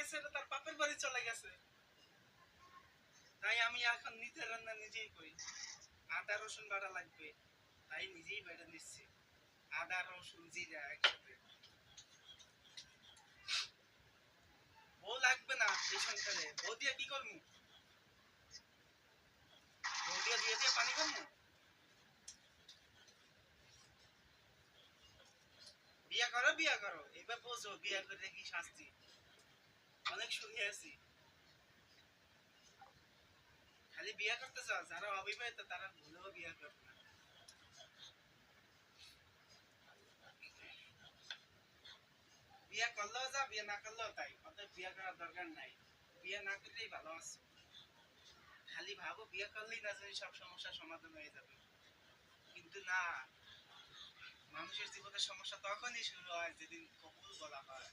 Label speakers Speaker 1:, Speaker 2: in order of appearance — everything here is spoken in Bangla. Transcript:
Speaker 1: ছেড়ে তার বাপের বাড়ি চলে গেছে। তাই আমি এখন নিজের রান্না নিজেই করি। আদা রসুন বাটা লাগবে, তাই নিজেই বেটে নিচ্ছি। আদা রসুন জিরা একসাথে। বউ লাগবে না এই সংসারে, বউ দিয়ে কি করবো? বউ দিয়ে দিয়ে দিয়ে পানি করবো? বিয়া করো বিয়া করো, এবার বোঝো বিয়া করে কি শাস্তি। অনেক সুখে আছি। খালি বিয়া করতে চাও, যারা অবিবাহিত তারা ভুলেও বিয়া করবে না। বিয়া করলেও যা, বিয়ে না করলেও তাই। অতএব বিয়া করার দরকার নাই। বিয়ে না করলেই ভালো আছো। খালি ভাবো বিয়ে করলেই না জানি সব সমস্যার সমাধান হয়ে যাবে, কিন্তু না। মানুষের জীবনের সমস্যা তখনই শুরু হয় যেদিন কবুল বলা হয়।